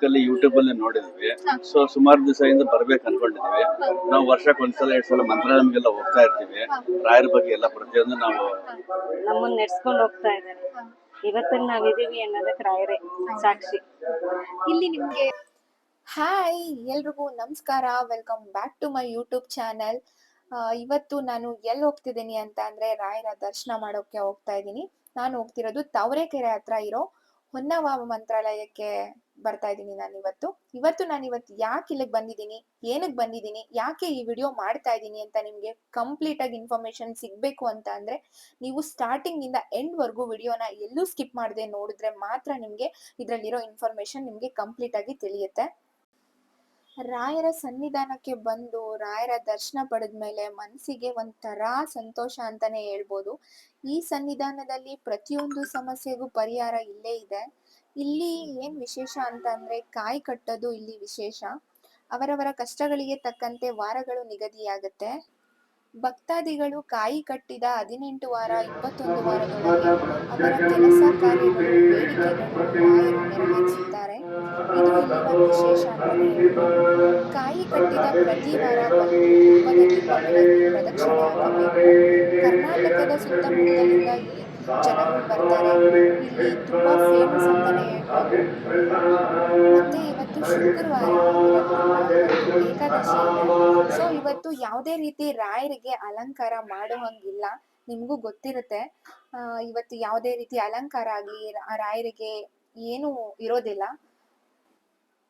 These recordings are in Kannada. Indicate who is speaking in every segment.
Speaker 1: ಅಲ್ಲಿ ಯೂಟ್ಯೂಬ್ ಅಲ್ಲಿ ನೋಡಿದ್ವಿ. ಸೊ ಸುಮಾರು ದಿವಸದಿಂದ ಬರ್ಬೇಕು ಅನ್ಕೊಂಡಿದ್ವಿ. ನಾವು ವರ್ಷಕ್ಕೆ ಒಂದ್ಸಲ 2 ಸಲ ಮಂತ್ರಾಲಯಗೆಲ್ಲ ಹೋಗ್ತಾ ಇರ್ತೀವಿ. ರಾಯರ ಬಗ್ಗೆ ಎಲ್ಲ ಪ್ರತಿಯೊಂದು ನಾವು
Speaker 2: ನಮ್ಮನ್ನ ನಡೆಸ್ಕೊಂಡು ಹೋಗ್ತಾ ಇದ್ದಾರೆ. ಇವತ್ತಿನ ನಾವಿದೀವಿ ಅನ್ನೋದಕ್ಕೆ ರಾಯರೇ ಸಾಕ್ಷಿ.
Speaker 3: ಇಲ್ಲಿ ನಿಮ್ಗೆ ಹಾಯ್ ಎಲ್ರಿಗೂ ನಮಸ್ಕಾರ, welcome back to my YouTube channel. ಇವತ್ತು ನಾನು ಎಲ್ಲಿ ಹೋಗ್ತಿದ್ದೀನಿ ಅಂತ ಅಂದ್ರೆ ರಾಯರ ದರ್ಶನ ಮಾಡೋಕೆ ಹೋಗ್ತಾ ಇದ್ದೀನಿ. ನಾನು ಹೋಗ್ತಿರೋದು ತಾವರೆಕೆರೆ ಹತ್ರ ಇರೋ ಹೊನ್ನವ ಮಂತ್ರಾಲಯಕ್ಕೆ ಬರ್ತಾ ಇದ್ದೀನಿ. ನಾನು ಇವತ್ತು ಯಾಕೆ ಇಲ್ಲಿಗೆ ಬಂದಿದ್ದೀನಿ, ಏನಕ್ಕೆ ಬಂದಿದ್ದೀನಿ, ಯಾಕೆ ಈ ವಿಡಿಯೋ ಮಾಡ್ತಾ ಇದ್ದೀನಿ ಅಂತ ನಿಮ್ಗೆ ಕಂಪ್ಲೀಟ್ ಆಗಿ ಇನ್ಫಾರ್ಮೇಶನ್ ಸಿಗ್ಬೇಕು ಅಂತ ಅಂದ್ರೆ ನೀವು ಸ್ಟಾರ್ಟಿಂಗ್ ಇಂದ ಎಂಡ್ ವರ್ಗೂ ವಿಡಿಯೋನ ಎಲ್ಲೂ ಸ್ಕಿಪ್ ಮಾಡದೆ ನೋಡಿದ್ರೆ ಮಾತ್ರ ನಿಮ್ಗೆ ಇದ್ರಲ್ಲಿರೋ ಇನ್ಫಾರ್ಮೇಶನ್ ನಿಮ್ಗೆ ಕಂಪ್ಲೀಟ್ ಆಗಿ ತಿಳಿಯುತ್ತೆ. ರಾಯರ ಸನ್ನಿಧಾನಕ್ಕೆ ಬಂದು ರಾಯರ ದರ್ಶನ ಪಡೆದ್ಮೇಲೆ ಮನಸ್ಸಿಗೆ ಒಂಥರ ಸಂತೋಷ ಅಂತಾನೆ ಹೇಳ್ಬೋದು. ಈ ಸನ್ನಿಧಾನದಲ್ಲಿ ಪ್ರತಿಯೊಂದು ಸಮಸ್ಯೆಗೂ ಪರಿಹಾರ ಇಲ್ಲೇ ಇದೆ. ಇಲ್ಲಿ ಏನ್ ವಿಶೇಷ ಅಂತ ಅಂದ್ರೆ ಕಾಯಿ ಕಟ್ಟೋದು ಇಲ್ಲಿ ವಿಶೇಷ. ಅವರವರ ಕಷ್ಟಗಳಿಗೆ ತಕ್ಕಂತೆ ವಾರಗಳು ನಿಗದಿಯಾಗುತ್ತೆ. ಭಕ್ತಾದಿಗಳು ಕಾಯಿ ಕಟ್ಟಿದ 18 ವಾರ 21 ವಾರದೊಳಗೆ ಅವರ ಕೆಲಸ ಕಾರ್ಯಗಳು ಬೇಡಿಕೆಗಳು ರಾಯರು ನೆರವೇರಿಸುತ್ತಾರೆ. ಇದು ಇಲ್ಲಿನ ವಿಶೇಷ ಅಂತಾನೆ ಹೇಳ್ಬೋದು. ಕಾಯಿ ಕಟ್ಟಿದ ಪ್ರತಿ ವಾರ ಬಂದು ತುಪ್ಪದ ದೀಪ ಬೆಳಗಿ ಪ್ರದಕ್ಷಿಣೆ ಹಾಕಬೇಕು. ಕರ್ನಾಟಕದ ಸುತ್ತಮುತ್ತಲಿಂದ ಇಲ್ಲಿ ಜನಗಳು ಬರ್ತಾರೆ. ಇಲ್ಲಿ ತುಂಬಾ ಫೇಮಸ್ ಅಂತಾನೆ ಹೇಳ್ಬೋದು. ಮತ್ತೆ ಇವತ್ತು ಶುಕ್ರವಾರ ಇರೋದ್ರಿಂದ ಇವತ್ತು ಏಕಾದಶಿ ಇದೆ. ಸೊ ಇವತ್ತು ಯಾವುದೇ ರೀತಿ ರಾಯರಿಗೆ ಅಲಂಕಾರ ಮಾಡೋ ಹಂಗಿಲ್ಲ. ನಿಮ್ಗೂ ಗೊತ್ತಿರುತ್ತೆ, ಇವತ್ತು ಯಾವುದೇ ರೀತಿ ಅಲಂಕಾರ ಆಗ್ಲಿ ರಾಯರಿಗೆ ಏನು ಇರೋದಿಲ್ಲ.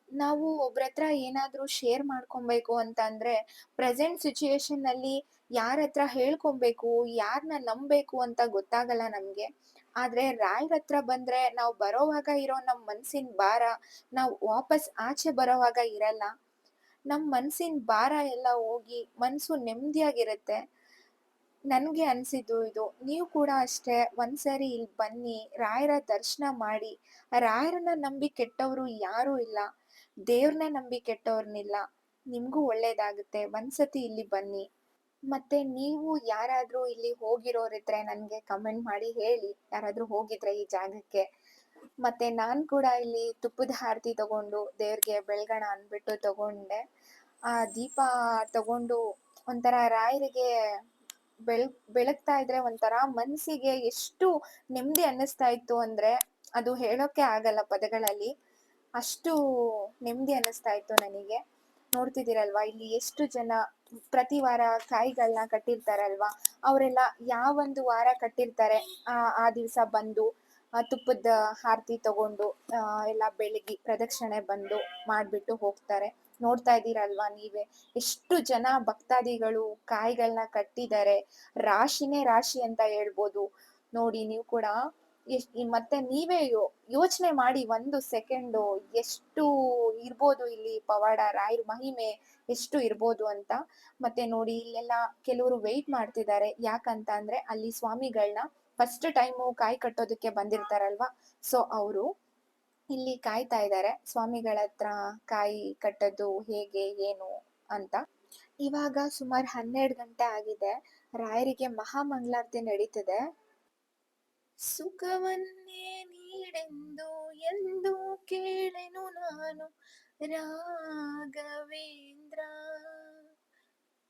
Speaker 3: ನಾವು ಒಬ್ರತ್ರ ಏನಾದ್ರೂ ಶೇರ್ ಮಾಡ್ಕೊಬೇಕು ಅಂತ ಅಂದ್ರೆ ಪ್ರೆಸೆಂಟ್ ಸಿಚುಯೇಷನ್ ನಲ್ಲಿ ಯಾರ ಹತ್ರ ಹೇಳ್ಕೊಬೇಕು, ಯಾರನ್ನ ನಂಬಬೇಕು ಅಂತ ಗೊತ್ತಾಗಲ್ಲ ನಮ್ಗೆ. ಆದ್ರೆ ರಾಯರ ಹತ್ರ ಬಂದ್ರೆ ನಾವು ಬರೋವಾಗ ಇರೋ ನಮ್ ಮನ್ಸಿನ ಭಾರ ನಾವು ವಾಪಸ್ ಆಚೆ ಬರೋವಾಗ ಇರಲ್ಲ. ನಮ್ ಮನ್ಸಿನ ಭಾರ ಎಲ್ಲ ಹೋಗಿ ಮನ್ಸು ನೆಮ್ಮದಿಯಾಗಿರುತ್ತೆ. ನನ್ಗೆ ಅನ್ಸಿದ್ದು ಇದು. ನೀವು ಕೂಡ ಅಷ್ಟೇ ಒಂದ್ಸರಿ ಇಲ್ಲಿ ಬನ್ನಿ, ರಾಯರ ದರ್ಶನ ಮಾಡಿ. ರಾಯರನ್ನ ನಂಬಿ ಕೆಟ್ಟವ್ರು ಯಾರು ಇಲ್ಲ, ದೇವ್ರನ್ನ ನಂಬಿ ಕೆಟ್ಟವ್ರನ್ನಿಲ್ಲ. ನಿಮ್ಗೂ ಒಳ್ಳೇದಾಗುತ್ತೆ. ಒಂದ್ಸತಿ ಇಲ್ಲಿ ಬನ್ನಿ. ಮತ್ತೆ ನೀವು ಯಾರಾದ್ರೂ ಇಲ್ಲಿ ಹೋಗಿರೋರಿದ್ರೆ ನನ್ಗೆ ಕಮೆಂಟ್ ಮಾಡಿ ಹೇಳಿ, ಯಾರಾದ್ರೂ ಹೋಗಿದ್ರೆ ಈ ಜಾಗಕ್ಕೆ. ಮತ್ತೆ ನಾನ್ ಕೂಡ ಇಲ್ಲಿ ತುಪ್ಪದ ಆರತಿ ತಗೊಂಡು ದೇವ್ರಿಗೆ ಬೆಳಗೋಣ ಅನ್ಬಿಟ್ಟು ತಗೊಂಡೆ. ಆ ದೀಪ ತಗೊಂಡು ಒಂಥರ ರಾಯರಿಗೆ ಬೆಳಗ್ತಾ ಇದ್ರೆ ಒಂಥರ ಮನ್ಸಿಗೆ ಎಷ್ಟು ನೆಮ್ಮದಿ ಅನ್ನಿಸ್ತಾ ಇತ್ತು ಅಂದ್ರೆ ಅದು ಹೇಳೋಕೆ ಆಗಲ್ಲ ಪದಗಳಲ್ಲಿ. ಅಷ್ಟು ನೆಮ್ಮದಿ ಅನ್ನಿಸ್ತಾ ಇತ್ತು ನನಗೆ. ನೋಡ್ತಿದ್ದೀರಲ್ವಾ ಇಲ್ಲಿ ಎಷ್ಟು ಜನ ಪ್ರತಿ ವಾರ ಕಾಯಿಗಳನ್ನ ಕಟ್ಟಿರ್ತಾರಲ್ವಾ, ಅವರೆಲ್ಲ ಯಾವೊಂದು ವಾರ ಕಟ್ಟಿರ್ತಾರೆ ಆ ದಿವಸ ಬಂದು ತುಪ್ಪದ ಆರತಿ ತಗೊಂಡು ಎಲ್ಲ ಬೆಳಗಿ ಪ್ರದಕ್ಷಿಣೆ ಬಂದು ಮಾಡ್ಬಿಟ್ಟು ಹೋಗ್ತಾರೆ. ನೋಡ್ತಾ ಇದ್ದೀರಲ್ವಾ ನೀವೇ ಎಷ್ಟು ಜನ ಭಕ್ತಾದಿಗಳು ಕಾಯಿಗಳನ್ನ ಕಟ್ಟಿದ್ದಾರೆ. ರಾಶಿನೇ ರಾಶಿ ಅಂತ ಹೇಳ್ಬೋದು. ನೋಡಿ ನೀವು ಕೂಡ ಮತ್ತೆ ನೀವೇ ಯೋಚನೆ ಮಾಡಿ ಒಂದು ಸೆಕೆಂಡು ಎಷ್ಟು ಇರ್ಬೋದು ಇಲ್ಲಿ ಪವಾಡ, ರಾಯರ ಮಹಿಮೆ ಎಷ್ಟು ಇರ್ಬೋದು ಅಂತ. ಮತ್ತೆ ನೋಡಿ ಇಲ್ಲೆಲ್ಲ ಕೆಲವರು ವೆಯ್ಟ್ ಮಾಡ್ತಿದ್ದಾರೆ. ಯಾಕಂತ ಅಂದ್ರೆ ಅಲ್ಲಿ ಸ್ವಾಮಿಗಳನ್ನ ಫಸ್ಟ್ ಟೈಮು ಕಾಯಿ ಕಟ್ಟೋದಕ್ಕೆ ಬಂದಿರ್ತಾರಲ್ವಾ, ಸೊ ಅವರು ಇಲ್ಲಿ ಕಾಯ್ತಾ ಇದ್ದಾರೆ ಸ್ವಾಮಿಗಳ ಹತ್ರ ಕಾಯಿ ಕಟ್ಟೋದು ಹೇಗೆ ಏನು ಅಂತ. ಇವಾಗ ಸುಮಾರು 12 ಗಂಟೆ ಆಗಿದೆ. ರಾಯರಿಗೆ ಮಹಾಮಂಗಳಾರತಿ ನಡೀತಿದೆ. ಸುಖವನ್ನೇ ನೀಡೆಂದು ಎಂದು ಕೇಳೆನು ನಾನು ರಾಘವೇಂದ್ರ,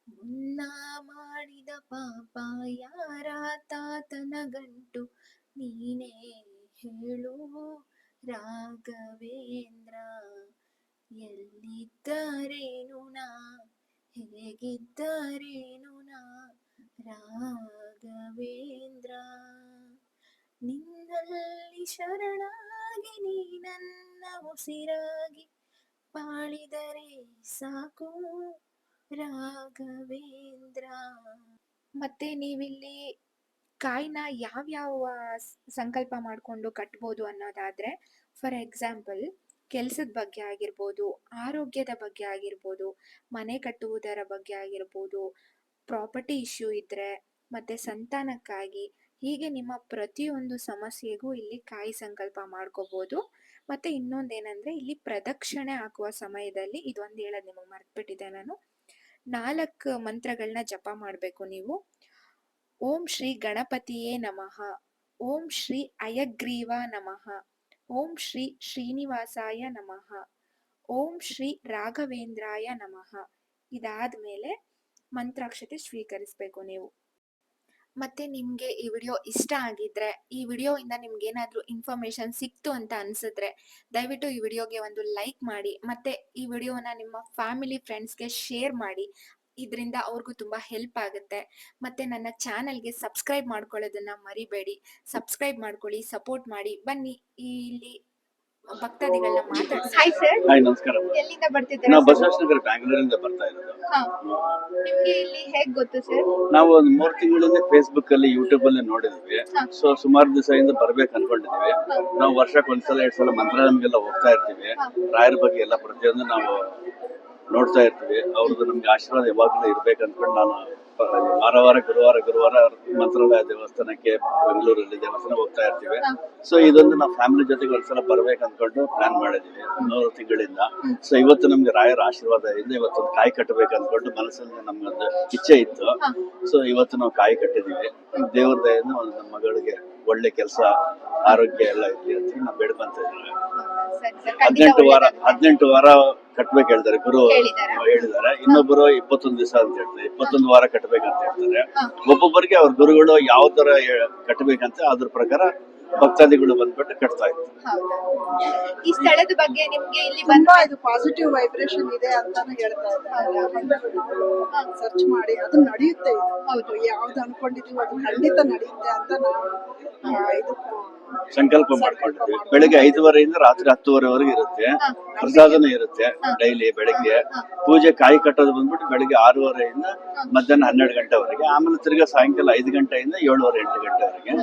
Speaker 3: ಮುನ್ನ ಮಾಡಿದ ಪಾಪ ಯಾರ ತಾತನ ಗಂಟು ನೀನೇ ಹೇಳು ರಾಘವೇಂದ್ರ. ಎಲ್ಲಿದ್ದರೇನು ನಾ, ಹೇಗಿದ್ದರೇನು ನಾ ರಾಘವೇಂದ್ರ. ನಿನ್ನಲ್ಲಿ ಶರಣಾಗಿ ನೀ ನನ್ನ ಉಸಿರಾಗಿ ಬಾಳಿದರೆ ಸಾಕು ರಾಘವೇಂದ್ರ. ಮತ್ತೆ ನೀವಿಲ್ಲಿ ಕಾಯಿನ ಯಾವ್ಯಾವ ಸಂಕಲ್ಪ ಮಾಡ್ಕೊಂಡು ಕಟ್ಬೋದು ಅನ್ನೋದಾದ್ರೆ, ಫಾರ್ ಎಕ್ಸಾಂಪಲ್ ಕೆಲ್ಸದ ಬಗ್ಗೆ ಆಗಿರ್ಬೋದು, ಆರೋಗ್ಯದ ಬಗ್ಗೆ ಆಗಿರ್ಬೋದು, ಮನೆ ಕಟ್ಟುವುದರ ಬಗ್ಗೆ ಆಗಿರ್ಬೋದು, ಪ್ರಾಪರ್ಟಿ ಇಶ್ಯೂ ಇದ್ರೆ, ಮತ್ತೆ ಸಂತಾನಕ್ಕಾಗಿ, ಹೀಗೆ ನಿಮ್ಮ ಪ್ರತಿಯೊಂದು ಸಮಸ್ಯೆಗೂ ಇಲ್ಲಿ ಕಾಯಿ ಸಂಕಲ್ಪ ಮಾಡ್ಕೋಬಹುದು. ಮತ್ತೆ ಇನ್ನೊಂದೇನಂದ್ರೆ ಇಲ್ಲಿ ಪ್ರದಕ್ಷಿಣೆ ಹಾಕುವ ಸಮಯದಲ್ಲಿ ಇದೊಂದು ಹೇಳೋದು ನಿಮಗೆ ಮರ್ತ್ಬಿಟ್ಟಿದೆ ನಾನು. 4 ಮಂತ್ರಗಳನ್ನ ಜಪ ಮಾಡಬೇಕು ನೀವು. ಓಂ ಶ್ರೀ ಗಣಪತಿಯೇ ನಮಃ, ಓಂ ಶ್ರೀ ಅಯಗ್ರೀವ ನಮಃ, ಓಂ ಶ್ರೀ ಶ್ರೀನಿವಾಸಾಯ ನಮಃ, ಓಂ ಶ್ರೀ ರಾಘವೇಂದ್ರಾಯ ನಮಃ. ಇದಾದ್ಮೇಲೆ ಮಂತ್ರಾಕ್ಷತೆ ಸ್ವೀಕರಿಸಬೇಕು ನೀವು. ಮತ್ತೆ ನಿಮಗೆ ಈ ವಿಡಿಯೋ ಇಷ್ಟ ಆಗಿದ್ರೆ, ಈ ವಿಡಿಯೋಯಿಂದ ನಿಮ್ಗೆ ಏನಾದರೂ ಇನ್ಫಾರ್ಮೇಶನ್ ಸಿಕ್ತು ಅಂತ ಅನ್ಸಿದ್ರೆ ದಯವಿಟ್ಟು ಈ ವಿಡಿಯೋಗೆ ಒಂದು ಲೈಕ್ ಮಾಡಿ, ಮತ್ತೆ ಈ ವಿಡಿಯೋನ ನಿಮ್ಮ ಫ್ಯಾಮಿಲಿ ಫ್ರೆಂಡ್ಸ್ಗೆ ಶೇರ್ ಮಾಡಿ. ಇದರಿಂದ ಅವ್ರಿಗೂ ತುಂಬ ಹೆಲ್ಪ್ ಆಗುತ್ತೆ. ಮತ್ತೆ ನನ್ನ ಚಾನಲ್ಗೆ ಸಬ್ಸ್ಕ್ರೈಬ್ ಮಾಡ್ಕೊಳ್ಳೋದನ್ನ ಮರಿಬೇಡಿ. ಸಬ್ಸ್ಕ್ರೈಬ್ ಮಾಡ್ಕೊಳ್ಳಿ, ಸಪೋರ್ಟ್ ಮಾಡಿ. ಬನ್ನಿ ಇಲ್ಲಿ ಭಕ್ತಾದಿಗಳನ್ನ ಮಾತಾಡ್ಸಿ. ಹಾಯ್ ಸರ್,
Speaker 1: ಹಾಯ್, ನಮಸ್ಕಾರ.
Speaker 3: ಎಲ್ಲಿಂದ ಬರ್ತಿದ್ದೀರಾ?
Speaker 1: ನಾವು ಬಸವೇಶ್ವರ ಬ್ಯಾಂಗ್ಳೂರಿಂದ ಬರ್ತಾ ಇರೋದು.
Speaker 3: ನಿಮ್ಗೆ ಇಲ್ಲಿ ಹೇಗ್ ಗೊತ್ತು ಸರ್?
Speaker 1: ನಾವು ಒಂದು 3 ತಿಂಗಳಿಂದ ಫೇಸ್ಬುಕ್ ಅಲ್ಲಿ, ಯೂಟ್ಯೂಬ್ ಅಲ್ಲಿ ನೋಡಿದ್ವಿ. ಸೊ ಸುಮಾರು ದಿವಸದಿಂದ ಬರ್ಬೇಕು ಅನ್ಕೊಂಡಿದ್ವಿ. ನಾವು ವರ್ಷಕ್ಕೆ 1 ಸಲ 2 ಸಲ ಮಂತ್ರಾಲಯಂಗೆಲ್ಲ ಹೋಗ್ತಾ ಇರ್ತೀವಿ. ರಾಯರ ಬಗ್ಗೆ ಎಲ್ಲ ಪ್ರತಿಯೊಂದು ನಾವು ನೋಡ್ತಾ ಇರ್ತೀವಿ. ಅವ್ರದ್ದು ನಮ್ಗೆ ಆಶೀರ್ವಾದ ಯಾವಾಗಲೂ ಇರ್ಬೇಕು ಅನ್ಕೊಂಡು ನಾನು ವಾರ ಗುರುವಾರ ಮಂತ್ರಾಲಯ ದೇವಸ್ಥಾನಕ್ಕೆ, ಬೆಂಗಳೂರಲ್ಲಿ ದೇವಸ್ಥಾನ ಹೋಗ್ತಾ ಇರ್ತೀವಿ. ಸೊ ಇದೊಂದು ನಾವು ಫ್ಯಾಮಿಲಿ ಜೊತೆಗೆ ಒಂದ್ಸಲ ಬರ್ಬೇಕು ಅನ್ಕೊಂಡು ಪ್ಲಾನ್ ಮಾಡಿದೀವಿ 3 ತಿಂಗಳಿಂದ. ಸೊ ಇವತ್ತು ನಮ್ಗೆ ರಾಯರ ಆಶೀರ್ವಾದ ಇಂದ ಇವತ್ತೊಂದು ಕಾಯಿ ಕಟ್ಟಬೇಕು ಅನ್ಕೊಂಡು ಮನಸ್ಸಲ್ಲಿ ನಮ್ಗೊಂದು ಇಚ್ಛೆ ಇತ್ತು. ಸೊ ಇವತ್ತು ನಾವು ಕಾಯಿ ಕಟ್ಟಿದೀವಿ. ದೇವ್ರ ದಯೆಯಿಂದ ಒಂದು ನಮ್ಮ ಮಗಳಿಗೆ ಒಳ್ಳೆ ಕೆಲಸ, ಆರೋಗ್ಯ ಎಲ್ಲ ಇರ್ಲಿ ಅಂತ ನಾವು ಬೇಡ್ಕೊಂತ ಇದ್ದೀವಿ. 18 ವಾರ ಕಟ್ಬೇಕು ಹೇಳ್ತಾರೆ ಗುರು ಹೇಳಿದ್ದಾರೆ. ಇನ್ನೊಬ್ಬರು 21 ದಿವಸ ಅಂತ ಹೇಳ್ತಾರೆ. 21 ವಾರ ಕಟ್ಬೇಕಂತ ಹೇಳ್ತಾರೆ. ಒಬ್ಬೊಬ್ಬರಿಗೆ ಅವ್ರ ಗುರುಗಳು ಯಾವ ತರ ಕಟ್ಬೇಕಂತ ಅದ್ರ ಪ್ರಕಾರ ಭಕ್ತಾದಿಗಳು ಬಂದ್ಬಿಟ್ಟು ಕಟ್ತಾ ಇದ್ದಾರೆ.
Speaker 3: ಈ ಸ್ಥಳದ ಬಗ್ಗೆ ನಿಮ್ಗೆ ಇಲ್ಲಿ
Speaker 4: ತುಂಬಾ ಇದು ಪಾಸಿಟಿವ್ ವೈಬ್ರೇಷನ್ ಇದೆ ಅಂತಾನು ಹೇಳ್ತಾ ಇದ್ದಾರೆ. ಸರ್ಚ್ ಮಾಡಿ ಅದು ನಡೆಯುತ್ತೆ. ಇದು ಹೌದು, ಯಾವ್ದು ಅನ್ಕೊಂಡಿದೀವಿ ಅದು ಖಂಡಿತ ನಡೆಯುತ್ತೆ ಅಂತ ನಾವು ಇದು
Speaker 1: ಸಂಕಲ್ಪ ಮಾಡ್ಕೊಂಡಿದ್ವಿ. ಬೆಳಿಗ್ಗೆ 5:30 ರಾತ್ರಿ 10:30 ಇರುತ್ತೆ. ಪ್ರಸಾದನೂ ಇರುತ್ತೆ ಡೈಲಿ. ಬೆಳಿಗ್ಗೆ ಪೂಜೆ ಕಾಯಿ ಕಟ್ಟೋದು ಬಂದ್ಬಿಟ್ಟು ಬೆಳಿಗ್ಗೆ 6:30 ಮಧ್ಯಾಹ್ನ 12 ಗಂಟೆವರೆಗೆ. ಆಮೇಲೆ ತಿರ್ಗಾ ಸಾಯಂಕಾಲ 5 ಗಂಟೆಯಿಂದ 7:30 8 ಗಂಟೆವರೆಗೆ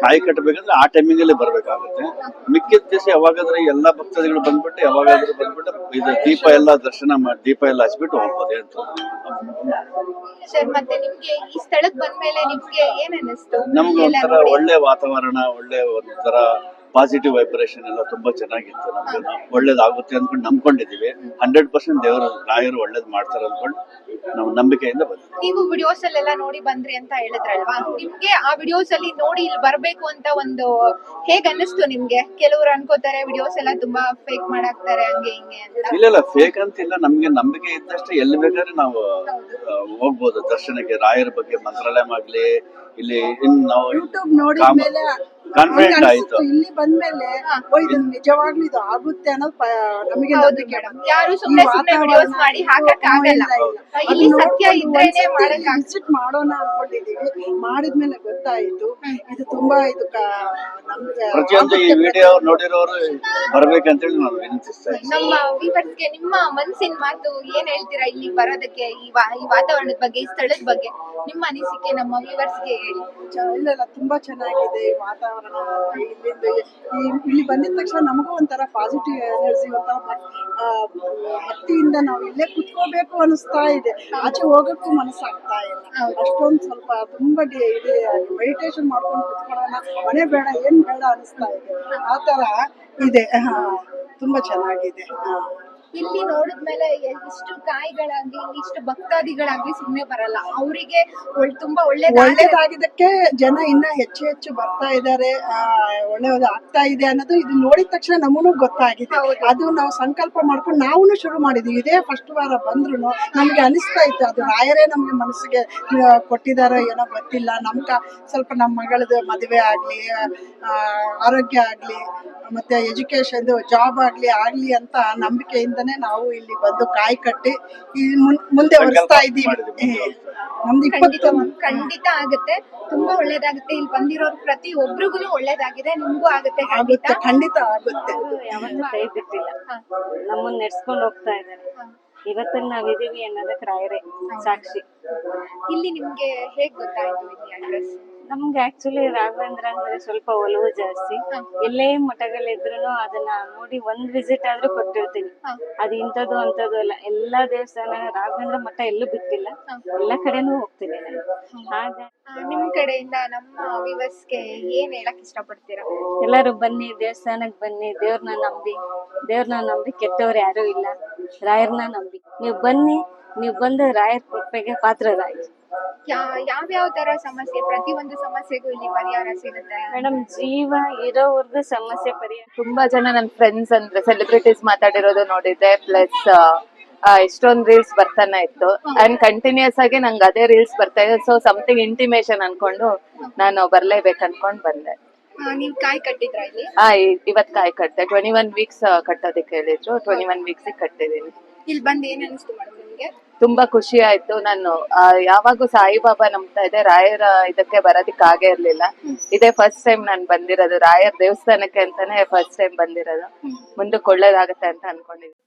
Speaker 1: ಕಾಯಿ ಕಟ್ಟಬೇಕಂದ್ರೆ ಆ ಟೈಮಿಂಗ್ ಅಲ್ಲಿ ಬರ್ಬೇಕಾಗುತ್ತೆ. ಮಿಕ್ಕಿದ ದಿವಸ ಯಾವಾಗಾದ್ರೆ ಎಲ್ಲಾ ಭಕ್ತಾದಿಗಳು ಬಂದ್ಬಿಟ್ಟು ಯಾವಾಗಾದ್ರೂ ಬಂದ್ಬಿಟ್ಟು ಇದು ದೀಪ ಎಲ್ಲ ದರ್ಶನ ಮಾಡಿ ದೀಪ ಎಲ್ಲ ಹಚ್ಬಿಟ್ಟು ಹೋಗ್ಬೋದು ಅಂತ.
Speaker 3: ಸರ್, ಮತ್ತೆ ನಿಮ್ಗೆ ಈ ಸ್ಥಳಕ್ಕೆ ಬಂದ್ಮೇಲೆ ನಿಮ್ಗೆ ಏನ್ ಅನ್ನಿಸ್ತು?
Speaker 1: ನಮ್ಗೆ ಒಂಥರ ಒಳ್ಳೆ ವಾತಾವರಣ, ಒಳ್ಳೆ ಒಂಥರ ಪಾಸಿಟಿವ್ ವೈಬ್ರೇಷನ್ ಎಲ್ಲ ತುಂಬಾ ಚೆನ್ನಾಗಿತ್ತು. ನಮ್ಗೆ ಒಳ್ಳೇದಾಗುತ್ತೆ ಅನ್ಕೊಂಡು ನಂಬ್ಕೊಂಡಿದೀವಿ. 100% ದೇವರು ರಾಯರು ಒಳ್ಳೇದ್ ಮಾಡ್ತಾರೆ ಅನ್ಕೊಂಡು ನಾವು ನಂಬಿಕೆಯಿಂದ ಬಂದ್ವಿ.
Speaker 3: ನೀವು ವಿಡಿಯೋಸ್ ಅಲ್ಲೆಲ್ಲ ನೋಡಿ ಬಂದ್ರಿ ಅಂತ ಹೇಳಿದ್ರಲ್ವಾ, ನಿಮ್ಗೆ ಆ ವಿಡಿಯೋಸ್ ಅಲ್ಲಿ ನೋಡಿ ಇಲ್ಲಿ ಬರ್ಬೇಕು ಅಂತ ಒಂದು ಹೇಗ್ ಅನ್ನಿಸ್ತು ನಿಮ್ಗೆ? ಕೆಲವರು ಅನ್ಕೋತಾರೆ ವಿಡಿಯೋಸ್ ಎಲ್ಲ ತುಂಬಾ ಫೇಕ್ ಮಾಡಾಕ್ತಾರೆ ಹಂಗೆ ಹಿಂಗೆ ಅಂತ.
Speaker 1: ಇಲ್ಲ, ಫೇಕ್ ಅಂತ ಇಲ್ಲ. ನಮ್ಗೆ ನಂಬಿಕೆ ಇದ್ದಷ್ಟು ಎಲ್ಲಿ ಬೇಕಾದ್ರೆ ನಾವು ಹೋಗ್ಬೋದು ದರ್ಶನಕ್ಕೆ. ರಾಯರ ಬಗ್ಗೆ ಮಂತ್ರಾಲಯ ಆಗ್ಲಿ, ಇಲ್ಲಿ ನಾವು
Speaker 4: ಯೂಟ್ಯೂಬ್ ನೋಡಿದ್ಮೇಲೆ
Speaker 1: ಕಾನ್ಫಿಡೆಂಟ್ ಆಯ್ತು.
Speaker 4: ಇಲ್ಲಿ ಬಂದ್ಮೇಲೆ ಇದು ನಿಜವಾಗ್ಲೂ ಇದು ಆಗುತ್ತೆ ಅನ್ನೋದು ನಮಗೆ ನಂಬಿಕೆ.
Speaker 3: ಯಾರು ಸುಮ್ಮನೆ ವಿಡಿಯೋಸ್ ಮಾಡಿ ಹಾಕಕ್ ಆಗಲ್ಲ. ಇಲ್ಲಿ ಸತ್ಯ ಇದ್ರೇನೆ ಮಾಡಕ್
Speaker 4: ವಿಸಿಟ್ ಮಾಡೋಣ ಅನ್ಕೊಂಡಿದೀವಿ. ಮಾಡಿದ್ಮೇಲೆ ಗೊತ್ತಾಯ್ತು ಇದು ತುಂಬಾ ಇದು ನಮ್ಗೆ
Speaker 1: ಪ್ರತಿಯೊಂದು ಈ ವಿಡಿಯೋ ನೋಡಿರೋರು ಬರ್ಬೇಕಂತೇಳಿ ನಾನು ವಿನಂತಿಸ್ತಾ ಇದ್ದೀನಿ.
Speaker 3: ನಮ್ಮ ವ್ಯೂವರ್ಸ್ಗೆ ನಿಮ್ಮ ಮನಸ್ಸಿನ ಮಾತು ಏನ್ ಹೇಳ್ತೀರಾ ಇಲ್ಲಿ ಬರೋದಕ್ಕೆ? ಈ ವಾತಾವರಣದ ಬಗ್ಗೆ, ಈ ಸ್ಥಳದ ಬಗ್ಗೆ ನಿಮ್ಮ ಅನಿಸಿಕೆ ನಮ್ಮ ವ್ಯೂವರ್ಸ್ಗೆ ಹೇಳಿ.
Speaker 4: ಇಲ್ಲ ತುಂಬಾ ಚೆನ್ನಾಗಿದೆ ಈ ವಾತಾವರಣ. ಇಲ್ಲಿಂದ ಇಲ್ಲಿ ಬಂದಿದ ತಕ್ಷಣ ನಮಗೂ ಒಂಥರ ಪಾಸಿಟಿವ್ ಎನರ್ಜಿ, ಒಂಥರ ಭಕ್ತಿಯಿಂದ ನಾವು ಇಲ್ಲೇ ಕುತ್ಕೋಬೇಕು ಅನಿಸ್ತಾ ಇದೆ. ಆಚೆ ಹೋಗಕ್ಕೂ ಮನಸ್ಸಾಗ್ತಾ ಇಲ್ಲ. ಅಷ್ಟೊಂದು ಸ್ವಲ್ಪ ತುಂಬಾ ಇದೆ. ಮೆಡಿಟೇಷನ್ ಮಾಡ್ಕೊಂಡು ಕುತ್ಕೊಳ್ಳೋಣ, ಮನೆ ಬೇಡ ಏನ್ ಬೇಡ ಅನಿಸ್ತಾ ಇದೆ. ಆ ತರ ಇದೆ. ತುಂಬಾ ಚೆನ್ನಾಗಿದೆ.
Speaker 3: ಇಲ್ಲಿ ನೋಡಿದ್ಮೇಲೆ ಇಷ್ಟು ಕಾಯಿಗಳಾಗ್ಲಿ, ಇಷ್ಟು ಭಕ್ತಾದಿಗಳಾಗ್ಲಿ ಸುಮ್ನೆ ಬರಲ್ಲ. ಅವರಿಗೆ ತುಂಬಾ
Speaker 4: ಒಳ್ಳೇದಾಗಿದ್ದಕ್ಕೆ ಜನ ಇನ್ನ ಹೆಚ್ಚು ಬರ್ತಾ ಇದ್ದಾರೆ. ಒಳ್ಳೇದು ಆಗ್ತಾ ಇದೆ ಅನ್ನೋದು ಇದು ನೋಡಿದ ತಕ್ಷಣ ನಮಗೂ ಗೊತ್ತಾಗಿದೆ. ಅದು ನಾವು ಸಂಕಲ್ಪ ಮಾಡ್ಕೊಂಡು ನಾವು ಶುರು ಮಾಡಿದೀವಿ. ಇದೇ ಫಸ್ಟ್ ವಾರ ಬಂದ್ರು ನಮ್ಗೆ ಅನಿಸ್ತಾ ಇತ್ತು ಅದು ರಾಯರೇ ನಮ್ಗೆ ಮನಸ್ಸಿಗೆ ಕೊಟ್ಟಿದಾರೋ ಏನೋ ಗೊತ್ತಿಲ್ಲ. ಸ್ವಲ್ಪ ನಮ್ಮ ಮಗಳದು ಮದುವೆ ಆಗ್ಲಿ, ಆರೋಗ್ಯ ಆಗ್ಲಿ, ಮತ್ತೆ ಎಜುಕೇಶನ್ ಜಾಬ್ ಆಗ್ಲಿ ಅಂತ ನಂಬಿಕೆಯಿಂದನೇ ನಾವು ಇಲ್ಲಿ ಬಂದು ಕಾಯಿ ಕಟ್ಟಿ ಮುಂದೆ ಹೊರಿಸ್ತಾ ಇದ್ದೀವಿ. ನಮ್ದು 20
Speaker 3: ಖಂಡಿತ ಆಗುತ್ತೆ, ತುಂಬಾ ಒಳ್ಳೇದಾಗುತ್ತೆ. ಇಲ್ಲಿ ಬಂದಿರೋರು ಪ್ರತಿ ಒಬ್ರಿಗೂ ಒಳ್ಳೇದಾಗಿದೆ, ನಿಮ್ಗೂ ಆಗುತ್ತೆ.
Speaker 4: ಖಂಡಿತ ಆಗುತ್ತೆ.
Speaker 2: ಯಾವತ್ತೂ ಕೈ ಬಿಟ್ಟಿಲ್ಲ, ನಮ್ಮನ್ನ ನೆಡ್ಸ್ಕೊಂಡು ಹೋಗ್ತಾ ಇದ್ದಾರೆ. ಇವತ್ತಲ್ಲಿ ನಾವಿದೀವಿ ಅನ್ನೋದಕ್ಕೆ ರಾಯರೇ ಸಾಕ್ಷಿ.
Speaker 3: ಇಲ್ಲಿ ನಿಮ್ಗೆ ಹೇಗ್ ಗೊತ್ತಾಯ್ತು ಇಲ್ಲಿ ಅಡ್ರೆಸ್?
Speaker 2: ನಮ್ಗೆ ಆಕ್ಚುಲಿ ರಾಘವೇಂದ್ರ ಅಂದ್ರೆ ಸ್ವಲ್ಪ ಒಲವು ಜಾಸ್ತಿ. ಎಲ್ಲೇ ಮಠಗಳಿದ್ರು ಅದನ್ನ ನೋಡಿ ಒಂದ್ ವಿಸಿಟ್ ಆದ್ರೂ ಕೊಟ್ಟಿರ್ತೀವಿ. ಅದು ಇಂಥದ್ದು ಅಂತದ್ದು ಅಲ್ಲ, ಎಲ್ಲಾ ದೇವಸ್ಥಾನ, ರಾಘವೇಂದ್ರ ಮಠ ಎಲ್ಲೂ ಬಿಟ್ಟಿಲ್ಲ, ಎಲ್ಲಾ ಕಡೆನೂ ಹೋಗ್ತೀನಿ ನಾನು. ಹಾಗೆ
Speaker 3: ನಿಮ್ ಕಡೆಯಿಂದ ನಮ್ಮ ವ್ಯೂವರ್ಸ್ಗೆ ಏನ್ ಹೇಳಕ್ ಇಷ್ಟಪಡ್ತೀರಾ?
Speaker 2: ಎಲ್ಲರೂ ಬನ್ನಿ, ದೇವಸ್ಥಾನಕ್ ಬನ್ನಿ. ದೇವ್ರನ್ನ ನಂಬಿ ಕೆಟ್ಟವ್ರು ಯಾರು ಇಲ್ಲ. ರಾಯರ್ನ ನಂಬಿ ನೀವು ಬನ್ನಿ. ನೀವು ಬಂದು ರಾಯರ್ ಕೃಪೆಗೆ ಪಾತ್ರರಾಗಿ.
Speaker 3: ಯಾವ್ಯಾವ ತರ ಸಮಸ್ಯೆ, ಪ್ರತಿಯೊಂದು ಸಮಸ್ಯೆಗೂ ಇಲ್ಲಿ ಪರಿಹಾರ ಸಿಗುತ್ತೆ?
Speaker 2: ಮೇಡಮ್, ಜೀವ ಇರೋವರೆಗೂ ಸಮಸ್ಯೆ ಪರಿಹಾರ.
Speaker 5: ತುಂಬಾ ಜನ ನನ್ನ ಫ್ರೆಂಡ್ಸ್ ಅಂದ್ರೆ ಸೆಲೆಬ್ರಿಟೀಸ್ ಮಾತಾಡಿರೋದು ನೋಡಿದ್ದೆ, ಪ್ಲಸ್ ಎಷ್ಟೊಂದ್ ರೀಲ್ಸ್ ಬರ್ತಾನೆ ಇತ್ತು ಅಂಡ್ ಕಂಟಿನ್ಯೂಸ್ ಆಗಿ ನಂಗೆ ಅದೇ ರೀಲ್ಸ್ ಬರ್ತಾ ಇದೆ. ಸೊ ಸಮಥಿಂಗ್ ಇಂಟಿಮೇಷನ್ ಅನ್ಕೊಂಡು ನಾನು ಬರ್ಲೇಬೇಕು ಅನ್ಕೊಂಡ್ ಬಂದೆ.
Speaker 3: ನೀವ್ ಕಾಯಿ ಕಟ್ಟಿದ್ರ ಇಲ್ಲಿ?
Speaker 5: ಇವತ್ ಕಾಯಿ ಕಟ್ತೆ. 21 ವೀಕ್ಸ್ ಕಟ್ಟೋದಕ್ಕೆ ಹೇಳಿದ್ರು. 21 ವೀಕ್ಸ್ ಕಟ್ಟಿದೀನಿ.
Speaker 3: ಇಲ್ಲಿ ಬಂದ್ ಏನ್ ಅನಿಸ್ತು ಮೇಡಮ್ ನಿಮ್ಗೆ?
Speaker 5: ತುಂಬಾ ಖುಷಿ ಆಯ್ತು. ನಾನು ಯಾವಾಗೂ ಸಾಯಿಬಾಬಾ ನಂಬ್ತಾ ಇದ್ದೆ, ರಾಯರ ಇದಕ್ಕೆ ಬರೋದಿಕ್ ಆಗೇ ಇರ್ಲಿಲ್ಲ. ಇದೇ ಫಸ್ಟ್ ಟೈಮ್ ನಾನು ಬಂದಿರೋದು ರಾಯರ ದೇವಸ್ಥಾನಕ್ಕೆ ಅಂತಾನೆ ಫಸ್ಟ್ ಟೈಮ್ ಬಂದಿರೋದು. ಮುಂದಕ್ಕೆ ಒಳ್ಳೇದಾಗತ್ತೆ ಅಂತ ಅನ್ಕೊಂಡಿದ್ದೀನಿ.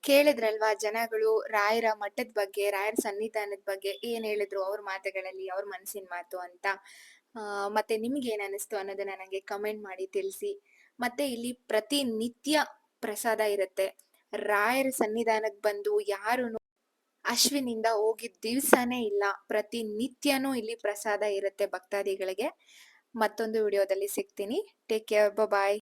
Speaker 3: ಕೇಳಿದ್ರಲ್ವಾ ಜನಗಳು ರಾಯರ ಮಠದ ಬಗ್ಗೆ, ರಾಯರ ಸನ್ನಿಧಾನದ ಬಗ್ಗೆ ಏನ್ ಹೇಳಿದ್ರು ಅವ್ರ ಮಾತುಗಳಲ್ಲಿ, ಅವ್ರ ಮನಸ್ಸಿನ ಮಾತು ಅಂತ. ಮತ್ತೆ ನಿಮ್ಗೆ ಏನ್ ಅನಿಸ್ತು ಅನ್ನೋದನ್ನ ನನಗೆ ಕಮೆಂಟ್ ಮಾಡಿ ತಿಳಿಸಿ. ಮತ್ತೆ ಇಲ್ಲಿ ಪ್ರತಿನಿತ್ಯ ಪ್ರಸಾದ ಇರುತ್ತೆ. ರಾಯರ ಸನ್ನಿಧಾನಕ್ಕೆ ಬಂದು ಯಾರು ಅಶ್ವಿನಿಂದ ಹೋಗಿದ್ ದಿವ್ಸನೇ ಇಲ್ಲ, ಪ್ರತಿನಿತ್ಯನೂ ಇಲ್ಲಿ ಪ್ರಸಾದ ಇರುತ್ತೆ ಭಕ್ತಾದಿಗಳಿಗೆ. ಮತ್ತೊಂದು ವಿಡಿಯೋದಲ್ಲಿ ಸಿಗ್ತೀನಿ. ಟೇಕ್ ಕೇರ್, ಬಾಯ್.